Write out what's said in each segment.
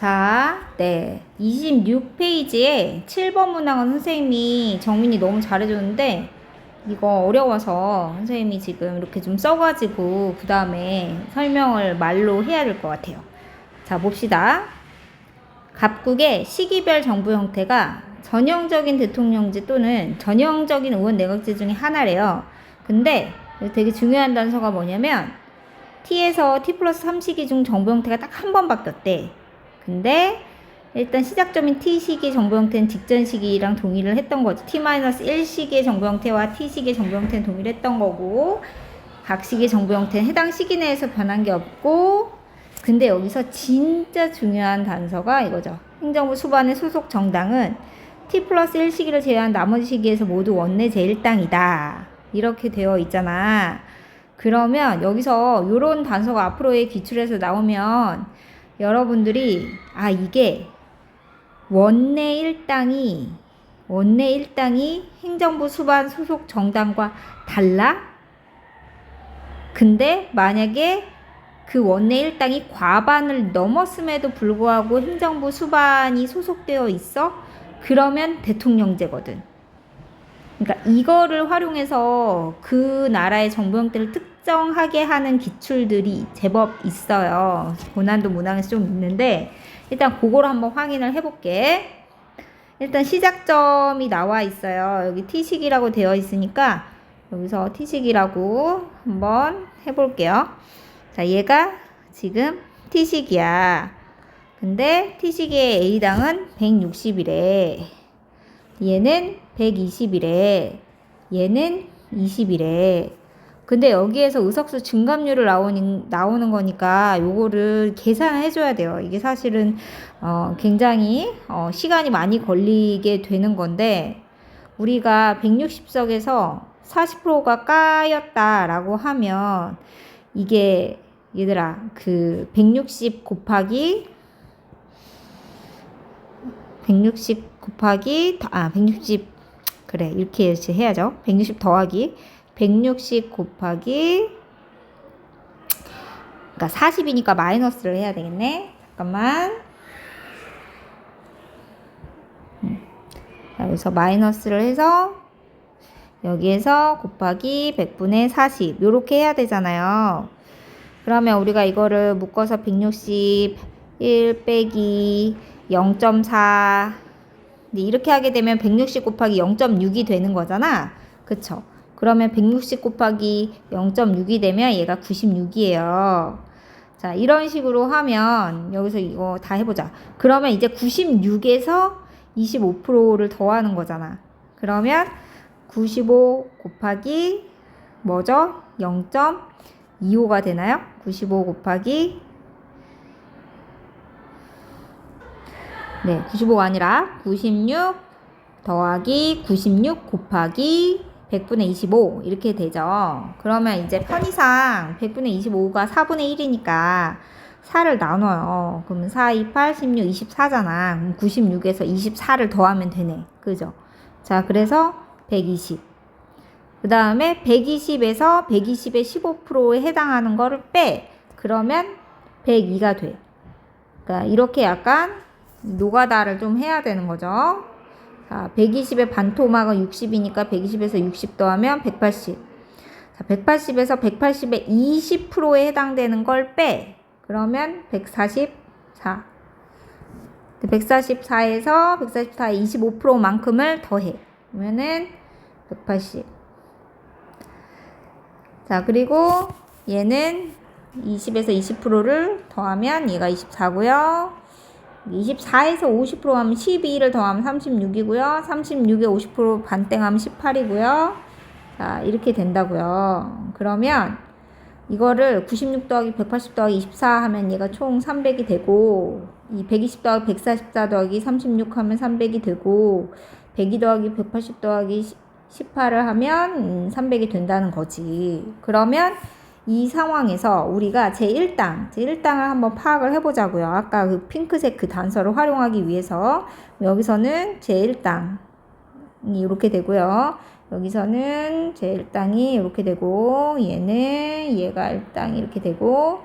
자, 네. 26페이지에 7번 문항은 선생님이 정민이 너무 잘해줬는데 이거 어려워서 선생님이 지금 이렇게 좀 써가지고 그 다음에 설명을 말로 해야 될 것 같아요. 자, 봅시다. 각국의 시기별 정부 형태가 전형적인 대통령제 또는 전형적인 의원 내각제 중에 하나래요. 근데 되게 중요한 단서가 뭐냐면 T에서 T+3 시기 중 정부 형태가 딱 한 번 바뀌었대. 근데 일단 시작점인 T 시기의 정부 형태는 직전 시기랑 동일을 했던 거죠. T-1 시기의 정부 형태와 T 시기의 정부 형태는 동일했던 거고, 각 시기의 정부 형태는 해당 시기 내에서 변한 게 없고, 근데 여기서 진짜 중요한 단서가 이거죠. 행정부 수반의 소속 정당은 T+1 시기를 제외한 나머지 시기에서 모두 원내 제1당이다. 이렇게 되어 있잖아. 그러면 여기서 요런 단서가 앞으로의 기출에서 나오면 여러분들이 이게 원내 일당이 행정부 수반 소속 정당과 달라? 근데 만약에 그 원내 일당이 과반을 넘었음에도 불구하고 행정부 수반이 소속되어 있어? 그러면 대통령제거든. 그러니까 이거를 활용해서 그 나라의 정부 형태를 특정하게 하는 기출들이 제법 있어요. 고난도 문항에서 좀 있는데 일단 그걸 한번 확인을 해볼게. 일단 시작점이 나와 있어요. 여기 T식이라고 되어 있으니까 여기서 T식이라고 한번 해볼게요. 자, 얘가 지금 T식이야. 근데 T식의 A당은 160이래. 얘는 120이래. 얘는 20이래. 근데 여기에서 의석수 증감률을 나오는 거니까 요거를 계산을 해줘야 돼요. 이게 사실은 굉장히 시간이 많이 걸리게 되는 건데 우리가 160석에서 40%가 까였다라고 하면 이게 얘들아 그 160 곱하기 160 그래 이렇게 해야죠. 160 더하기 160 곱하기 그러니까 40이니까 마이너스를 해야 되겠네. 잠깐만. 자, 여기서 마이너스를 해서 여기에서 곱하기 100분의 40 요렇게 해야 되잖아요. 그러면 우리가 이거를 묶어서 161 빼기 0.4 이렇게 하게 되면 160 곱하기 0.6이 되는 거잖아. 그쵸? 그러면 160 곱하기 0.6이 되면 얘가 96이에요. 자, 이런 식으로 하면 여기서 이거 다 해보자. 그러면 이제 96에서 25%를 더하는 거잖아. 그러면 95 곱하기 뭐죠? 0.25가 되나요? 95 곱하기 95가 아니라 96 더하기 96 곱하기 100분의 25 이렇게 되죠. 그러면 이제 편의상 100분의 25가 4분의 1이니까 4를 나눠요. 그러면 4, 2, 8, 16, 24잖아. 그럼 96에서 24를 더하면 되네. 그죠? 자, 그래서 120. 그 다음에 120에서 120의 15%에 해당하는 거를 빼. 그러면 102가 돼. 그러니까 이렇게 약간 노가다를 좀 해야 되는 거죠. 자, 120의 반토막은 60이니까 120에서 60 더하면 180. 자, 180에서 180의 20%에 해당되는 걸 빼. 그러면 144. 144에서 144의 25%만큼을 더해. 그러면은 180. 자, 그리고 얘는 20에서 20%를 더하면 얘가 24고요. 24에서 50% 하면 12를 더하면 36이고요. 36에 50% 반땡하면 18이고요. 자, 이렇게 된다고요. 그러면 이거를 96 더하기 180 더하기 24 하면 얘가 총 300이 되고 이 120 더하기 144 더하기 36 하면 300이 되고 102 더하기 180 더하기 18을 하면 300이 된다는 거지. 그러면 이 상황에서 우리가 제1당을 한번 파악을 해보자고요. 아까 그 핑크색 그 단서를 활용하기 위해서 여기서는 제1당이 이렇게 되고요. 여기서는 제1당이 이렇게 되고 얘가 1당이 이렇게 되고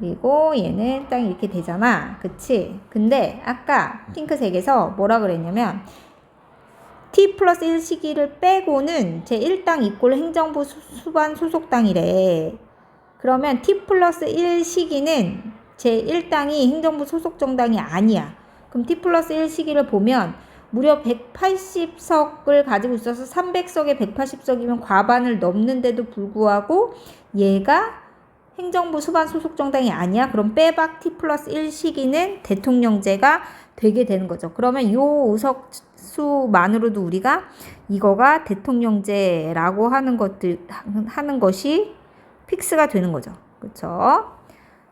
그리고 얘는 딱 이렇게 되잖아. 그치? 근데 아까 핑크색에서 뭐라 그랬냐면 T 플러스 1 시기를 빼고는 제1당 이꼴 행정부 수반 소속당이래. 그러면 T 플러스 1 시기는 제1당이 행정부 소속 정당이 아니야. 그럼 T 플러스 1 시기를 보면 무려 180석을 가지고 있어서 300석에 180석이면 과반을 넘는데도 불구하고 얘가 행정부 수반 소속 정당이 아니야. 그럼 빼박 T 플러스 1 시기는 대통령제가 되게 되는 거죠. 그러면 요 의석수만으로도 우리가 이거가 대통령제라고 하는 것이 픽스가 되는 거죠. 그쵸?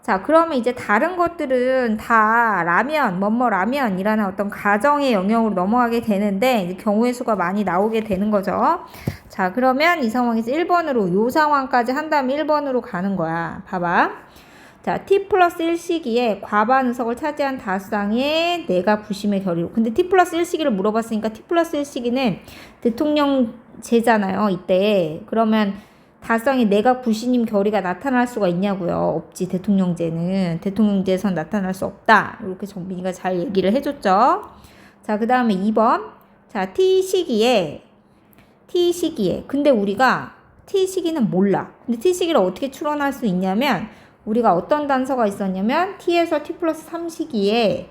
자, 그러면 이제 다른 것들은 다 라면, 라면이라는 어떤 가정의 영역으로 넘어가게 되는데 이제 경우의 수가 많이 나오게 되는 거죠. 자, 그러면 이 상황에서 1번으로 요 상황까지 한 다음에 1번으로 가는 거야. 봐봐. 자, T 플러스 1 시기에 과반 의석을 차지한 다수당의 내각 부심의 결의로. 근데 T 플러스 1 시기를 물어봤으니까 T 플러스 1 시기는 대통령제잖아요. 이때. 그러면 다수당의 내각 부신임 결의가 나타날 수가 있냐고요. 없지. 대통령제에선 나타날 수 없다. 이렇게 정빈이가 잘 얘기를 해줬죠. 자, 그 다음에 2번. 자, T 시기에 근데 우리가 T 시기는 몰라. 근데 T 시기를 어떻게 추론할 수 있냐면 우리가 어떤 단서가 있었냐면 T에서 T 플러스 3 시기에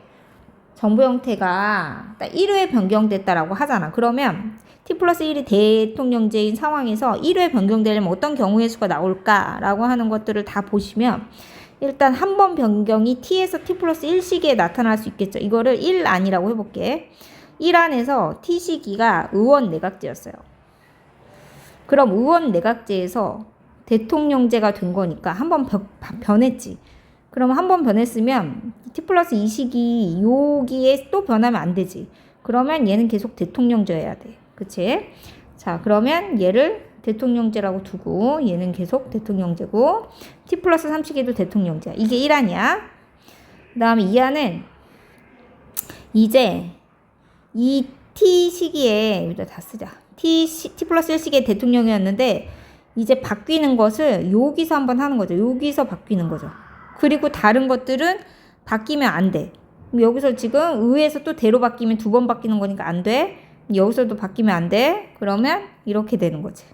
정부 형태가 딱 1회 변경됐다라고 하잖아. 그러면 T 플러스 1이 대통령제인 상황에서 1회 변경되려면 어떤 경우의 수가 나올까라고 하는 것들을 다 보시면 일단 한 번 변경이 T에서 T 플러스 1 시기에 나타날 수 있겠죠. 이거를 1안이라고 해볼게. 1안에서 T 시기가 의원 내각제였어요. 그럼 의원 내각제에서 대통령제가 된 거니까 한 번 변했지. 그럼 한 번 변했으면 T 플러스 2 시기 여기에 또 변하면 안 되지. 그러면 얘는 계속 대통령제여야 돼. 그치? 자, 그러면 얘를 대통령제라고 두고 얘는 계속 대통령제고 T 플러스 3 시기도 대통령제야. 이게 1안이야. 그 다음에 2안은 이제 이 T 시기에 여기다 다 쓰자. T 플러스 1 시기의 대통령이었는데 이제 바뀌는 것을 여기서 한번 하는 거죠. 여기서 바뀌는 거죠. 그리고 다른 것들은 바뀌면 안 돼. 여기서 지금 의회에서 또 대로 바뀌면 2번 바뀌는 거니까 안 돼. 여기서도 바뀌면 안 돼. 그러면 이렇게 되는 거지.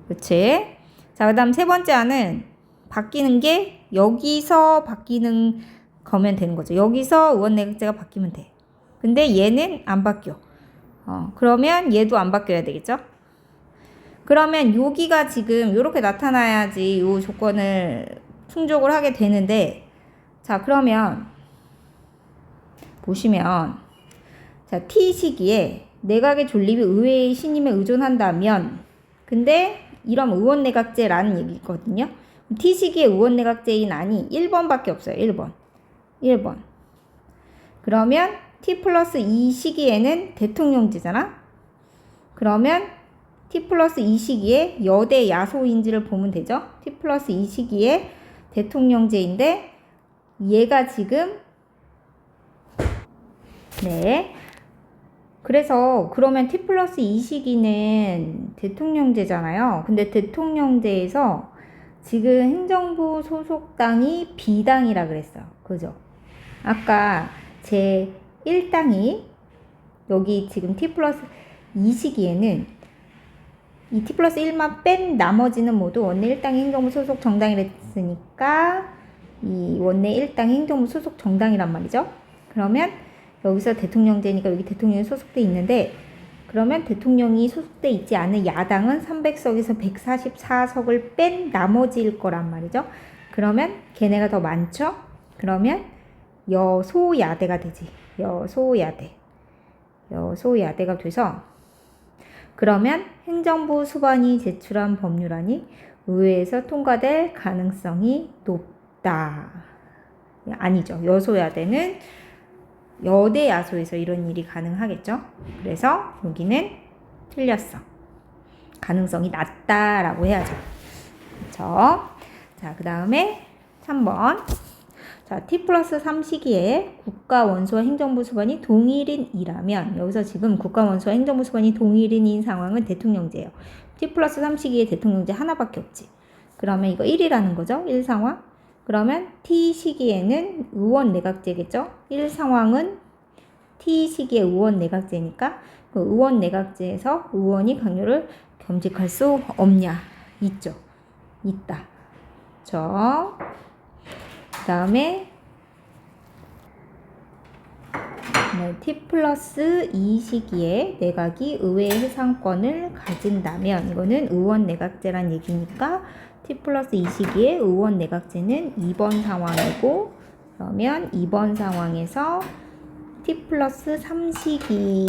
그치? 자, 그 다음 세 번째 안은 바뀌는 게 여기서 바뀌는 거면 되는 거죠. 여기서 의원 내각제가 바뀌면 돼. 근데 얘는 안 바뀌어. 그러면 얘도 안 바뀌어야 되겠죠? 그러면 여기가 지금 이렇게 나타나야지 이 조건을 충족을 하게 되는데, 자, 그러면 보시면 자, T 시기에 내각의 존립이 의회의 신임에 의존한다면, 근데 이런 의원 내각제라는 얘기거든요. T 시기에 의원 내각제인 안이 1번밖에 없어요. 1번. 그러면 T 플러스 2 시기에는 대통령제잖아. 그러면 T 플러스 2 시기에 여대 야소인지를 보면 되죠. T 플러스 2 시기에 대통령제인데 얘가 지금 그래서 그러면 T 플러스 2 시기는 대통령제잖아요. 근데 대통령제에서 지금 행정부 소속당이 B당이라 그랬어요. 그죠? 아까 제 1당이 여기 지금 T 플러스 2 시기에는 이 T 플러스 1만 뺀 나머지는 모두 원내 1당 행정부 소속 정당이랬으니까 이 원내 1당 행정부 소속 정당이란 말이죠. 그러면 여기서 대통령제니까 여기 대통령이 소속돼 있는데, 그러면 대통령이 소속돼 있지 않은 야당은 300석에서 144석을 뺀 나머지일 거란 말이죠. 그러면 걔네가 더 많죠? 그러면 여소야대가 되지. 여소야대가 돼서 그러면 행정부 수반이 제출한 법률안이 의회에서 통과될 가능성이 높다. 아니죠. 여소야대는 여대 야소에서 이런 일이 가능하겠죠. 그래서 여기는 틀렸어. 가능성이 낮다라고 해야죠. 그렇죠? 자, 그 다음에 3번. 자, T 플러스 3 시기에 국가 원수와 행정부 수반이 동일인이라면, 여기서 지금 국가 원수와 행정부 수반이 동일인인 상황은 대통령제예요. T 플러스 3 시기에 대통령제 하나밖에 없지. 그러면 이거 1이라는 거죠. 1 상황. 그러면 T 시기에는 의원 내각제겠죠? 1 상황은 T 시기에 의원 내각제니까 그 의원 내각제에서 의원이 강요를 겸직할 수 없냐? 있죠. 있다. 그 다음에 T 플러스 2 시기에 내각이 의회 해상권을 가진다면 이거는 의원 내각제란 얘기니까 T 플러스 2 시기에 의원 내각제는 2번 상황이고 그러면 2번 상황에서 T 플러스 3 시기에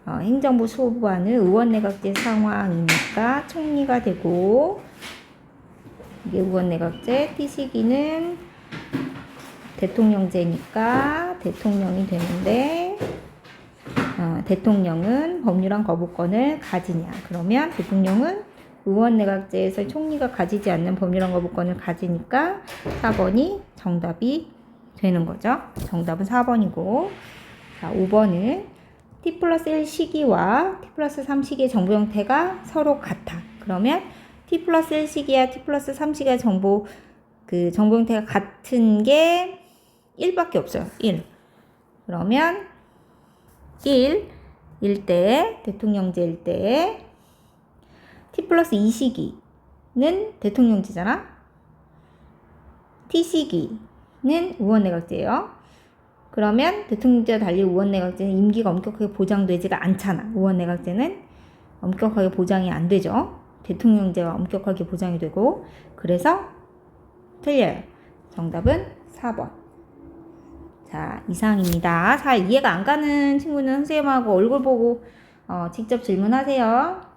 행정부 소부하는 의원 내각제 상황이니까 총리가 되고 이게 의원 내각제 T 시기는 대통령제니까 대통령이 되는데 대통령은 법률안 거부권을 가지냐 그러면 대통령은 의원 내각제에서 총리가 가지지 않는 법률안 거부권을 가지니까 4번이 정답이 되는 거죠. 정답은 4번이고 자 5번은 T 플러스 1 시기와 T 플러스 3 시기의 정부 형태가 서로 같아. 그러면 T 플러스 1 시기와 T 플러스 3 시기의 정부 형태가 같은 게 1밖에 없어요. 1. 그러면 1일 때, 대통령제일 때 T 플러스 2 시기는 대통령제잖아. T 시기는 의원 내각제예요. 그러면 대통령제와 달리 의원 내각제는 임기가 엄격하게 보장되지가 않잖아. 의원 내각제는 엄격하게 보장이 안 되죠. 대통령제와 엄격하게 보장이 되고 그래서 틀려요. 정답은 4번. 자, 이상입니다. 잘 이해가 안 가는 친구는 선생님하고 얼굴 보고 직접 질문하세요.